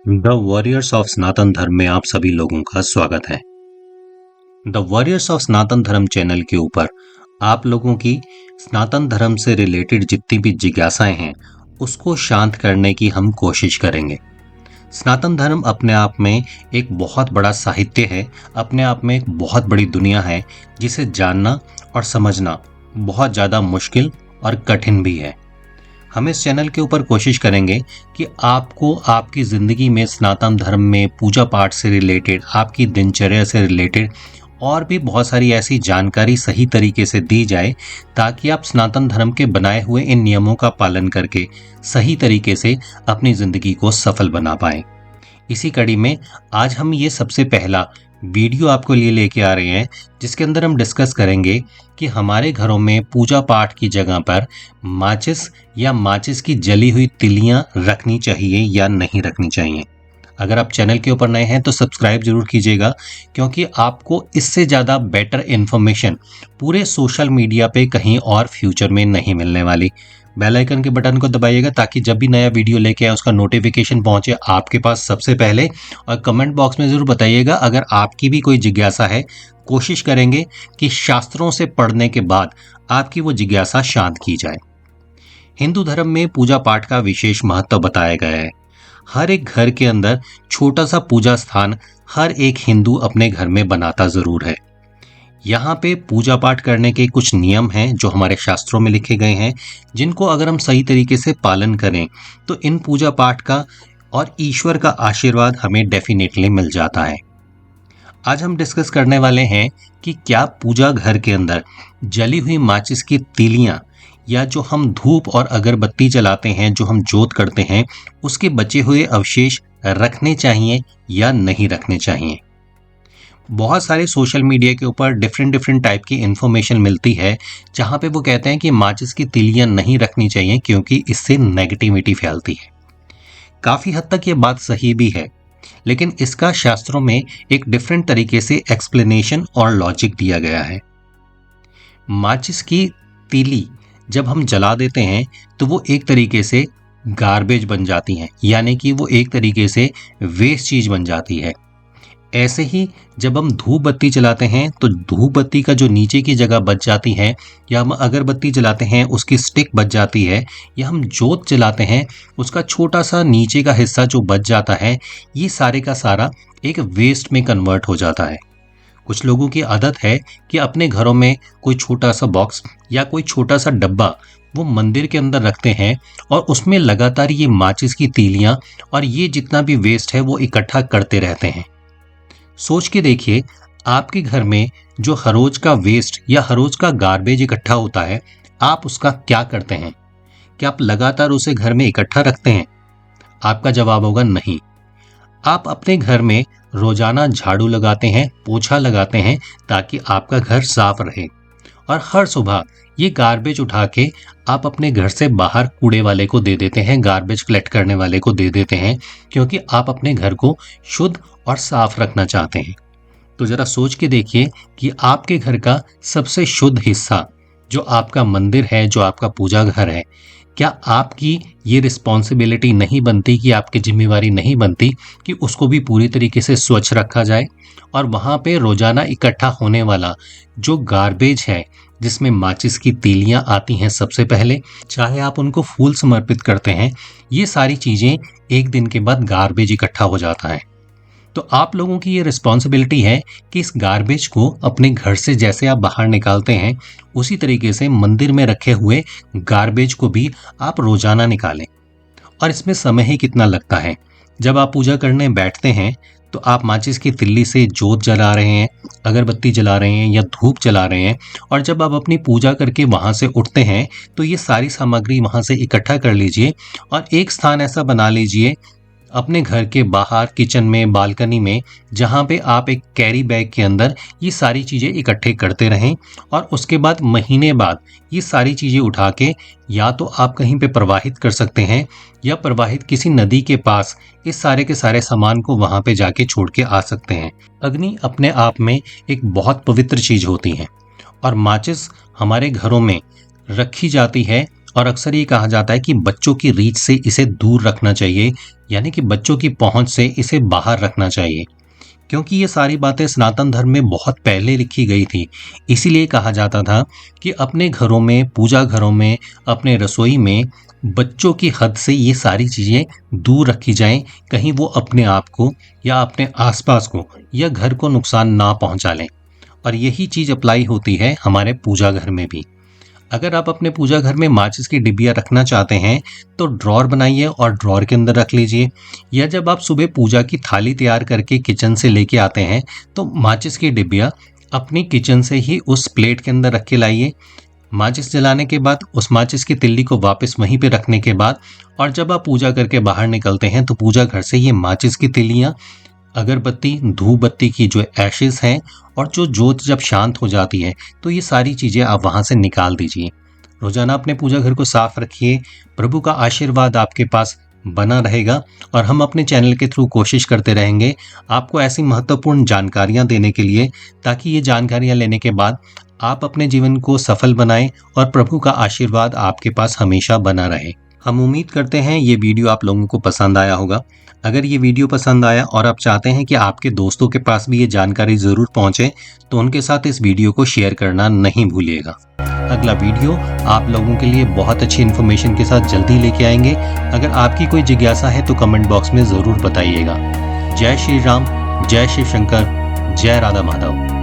The warriors of सनातन धर्म में आप सभी लोगों का स्वागत है। द वॉरियर्स ऑफ सनातन धर्म चैनल के ऊपर आप लोगों की सनातन धर्म से रिलेटेड जितनी भी जिज्ञासाएं हैं उसको शांत करने की हम कोशिश करेंगे। सनातन धर्म अपने आप में एक बहुत बड़ा साहित्य है, अपने आप में एक बहुत बड़ी दुनिया है जिसे जानना और समझना बहुत ज़्यादा मुश्किल और कठिन भी है। हम इस चैनल के ऊपर कोशिश करेंगे कि आपको आपकी ज़िंदगी में सनातन धर्म में पूजा पाठ से रिलेटेड, आपकी दिनचर्या से रिलेटेड और भी बहुत सारी ऐसी जानकारी सही तरीके से दी जाए ताकि आप सनातन धर्म के बनाए हुए इन नियमों का पालन करके सही तरीके से अपनी ज़िंदगी को सफल बना पाएं। इसी कड़ी में आज हम ये सबसे पहला वीडियो आपको लिए लेके आ रहे हैं जिसके अंदर हम डिस्कस करेंगे कि हमारे घरों में पूजा पाठ की जगह पर माचिस या माचिस की जली हुई तिलियां रखनी चाहिए या नहीं रखनी चाहिए। अगर आप चैनल के ऊपर नए हैं तो सब्सक्राइब जरूर कीजिएगा, क्योंकि आपको इससे ज़्यादा बेटर इन्फॉर्मेशन पूरे सोशल मीडिया पे कहीं और फ्यूचर में नहीं मिलने वाली। बेल आइकन के बटन को दबाइएगा ताकि जब भी नया वीडियो लेके आए उसका नोटिफिकेशन पहुंचे आपके पास सबसे पहले। और कमेंट बॉक्स में ज़रूर बताइएगा अगर आपकी भी कोई जिज्ञासा है। कोशिश करेंगे कि शास्त्रों से पढ़ने के बाद आपकी वो जिज्ञासा शांत की जाए। हिंदू धर्म में पूजा पाठ का विशेष महत्व बताया गया है। हर एक घर के अंदर छोटा सा पूजा स्थान हर एक हिंदू अपने घर में बनाता ज़रूर है। यहाँ पे पूजा पाठ करने के कुछ नियम हैं जो हमारे शास्त्रों में लिखे गए हैं, जिनको अगर हम सही तरीके से पालन करें तो इन पूजा पाठ का और ईश्वर का आशीर्वाद हमें डेफिनेटली मिल जाता है। आज हम डिस्कस करने वाले हैं कि क्या पूजा घर के अंदर जली हुई माचिस की तीलियां या जो हम धूप और अगरबत्ती जलाते हैं, जो हम जोत करते हैं, उसके बचे हुए अवशेष रखने चाहिए या नहीं रखने चाहिए। बहुत सारे सोशल मीडिया के ऊपर डिफरेंट टाइप की इंफॉर्मेशन मिलती है जहाँ पे वो कहते हैं कि माचिस की तीलियां नहीं रखनी चाहिए क्योंकि इससे नेगेटिविटी फैलती है। काफ़ी हद तक ये बात सही भी है, लेकिन इसका शास्त्रों में एक डिफरेंट तरीके से एक्सप्लेनेशन और लॉजिक दिया गया है। माचिस की तीली जब हम जला देते हैं तो वो एक तरीके से गार्बेज बन जाती हैं, यानी कि वो एक तरीके से वेस्ट चीज़ बन जाती है। ऐसे ही जब हम धूप बत्ती जलाते हैं तो धूप बत्ती का जो नीचे की जगह बच जाती है, या हम अगरबत्ती जलाते हैं उसकी स्टिक बच जाती है, या हम जोत जलाते हैं उसका छोटा सा नीचे का हिस्सा जो बच जाता है, ये सारे का सारा एक वेस्ट में कन्वर्ट हो जाता है। कुछ लोगों की आदत है कि अपने घरों में कोई छोटा सा बॉक्स या कोई छोटा सा डब्बा वो मंदिर के अंदर रखते हैं और उसमें लगातार ये माचिस की तीलियां और ये जितना भी वेस्ट है वो इकट्ठा करते रहते हैं। सोच के देखिए, आपके घर में जो हर रोज का वेस्ट या हर रोज का गार्बेज इकट्ठा होता है, आप उसका क्या करते हैं? क्या आप लगातार उसे घर में इकट्ठा रखते हैं? आपका जवाब होगा नहीं। आप अपने घर में रोजाना झाड़ू लगाते हैं, पोछा लगाते हैं ताकि आपका घर साफ रहे, और हर सुबह ये गार्बेज उठा के आप अपने घर से बाहर कूड़े वाले को दे देते हैं, गार्बेज कलेक्ट करने वाले को दे देते हैं, क्योंकि आप अपने घर को शुद्ध और साफ रखना चाहते हैं। तो जरा सोच के देखिए कि आपके घर का सबसे शुद्ध हिस्सा जो आपका मंदिर है, जो आपका पूजा घर है, क्या आपकी ये रिस्पॉन्सिबिलिटी नहीं बनती, कि आपकी जिम्मेवारी नहीं बनती कि उसको भी पूरी तरीके से स्वच्छ रखा जाए? और वहाँ पे रोजाना इकट्ठा होने वाला जो गार्बेज है, जिसमें माचिस की तीलियां आती हैं सबसे पहले, चाहे आप उनको फूल समर्पित करते हैं, ये सारी चीज़ें एक दिन के बाद गार्बेज इकट्ठा हो जाता है। तो आप लोगों की ये रिस्पॉन्सिबिलिटी है कि इस गार्बेज को अपने घर से जैसे आप बाहर निकालते हैं, उसी तरीके से मंदिर में रखे हुए गार्बेज को भी आप रोजाना निकालें। और इसमें समय ही कितना लगता है। जब आप पूजा करने बैठते हैं तो आप माचिस की तिल्ली से जोत जला रहे हैं, अगरबत्ती जला रहे हैं या धूप जला रहे हैं, और जब आप अपनी पूजा करके वहाँ से उठते हैं तो ये सारी सामग्री वहाँ से इकट्ठा कर लीजिए और एक स्थान ऐसा बना लीजिए अपने घर के बाहर, किचन में, बालकनी में, जहाँ पे आप एक कैरी बैग के अंदर ये सारी चीज़ें इकट्ठे करते रहें। और उसके बाद महीने बाद ये सारी चीज़ें उठा के या तो आप कहीं पे प्रवाहित कर सकते हैं, या प्रवाहित किसी नदी के पास इस सारे के सारे सामान को वहाँ पे जाके छोड़ के आ सकते हैं। अग्नि अपने आप में एक बहुत पवित्र चीज़ होती है, और माचिस हमारे घरों में रखी जाती है और अक्सर ये कहा जाता है कि बच्चों की रीच से इसे दूर रखना चाहिए, यानी कि बच्चों की पहुंच से इसे बाहर रखना चाहिए, क्योंकि ये सारी बातें सनातन धर्म में बहुत पहले लिखी गई थी। इसीलिए कहा जाता था कि अपने घरों में, पूजा घरों में, अपने रसोई में बच्चों की हद से ये सारी चीज़ें दूर रखी जाएं, कहीं वो अपने आप को या अपने आसपास को या घर को नुकसान ना पहुंचा लें। और यही चीज़ अप्लाई होती है हमारे पूजा घर में भी। अगर आप अपने पूजा घर में माचिस की डिब्बियाँ रखना चाहते हैं तो ड्रॉर बनाइए और ड्रॉर के अंदर रख लीजिए, या जब आप सुबह पूजा की थाली तैयार करके किचन से लेके आते हैं तो माचिस की डिब्बियाँ अपनी किचन से ही उस प्लेट के अंदर रख के लाइए। माचिस जलाने के बाद उस माचिस की तिल्ली को वापस वहीं पे रखने के बाद और जब आप पूजा करके बाहर निकलते हैं तो पूजा घर से ये माचिस की तिल्लियाँ, अगरबत्ती, धूप बत्ती की जो एशेस हैं और जो जोत जब शांत हो जाती है तो ये सारी चीज़ें आप वहाँ से निकाल दीजिए। रोजाना अपने पूजा घर को साफ रखिए। प्रभु का आशीर्वाद आपके पास बना रहेगा और हम अपने चैनल के थ्रू कोशिश करते रहेंगे आपको ऐसी महत्वपूर्ण जानकारियां देने के लिए, ताकि ये जानकारियां लेने के बाद आप अपने जीवन को सफल बनाएं और प्रभु का आशीर्वाद आपके पास हमेशा बना रहे। हम उम्मीद करते हैं ये वीडियो आप लोगों को पसंद आया होगा। अगर ये वीडियो पसंद आया और आप चाहते हैं कि आपके दोस्तों के पास भी ये जानकारी ज़रूर पहुंचे तो उनके साथ इस वीडियो को शेयर करना नहीं भूलिएगा। अगला वीडियो आप लोगों के लिए बहुत अच्छी इन्फॉर्मेशन के साथ जल्दी लेके आएंगे। अगर आपकी कोई जिज्ञासा है तो कमेंट बॉक्स में ज़रूर बताइएगा। जय श्री राम, जय शिव शंकर, जय राधा माधव।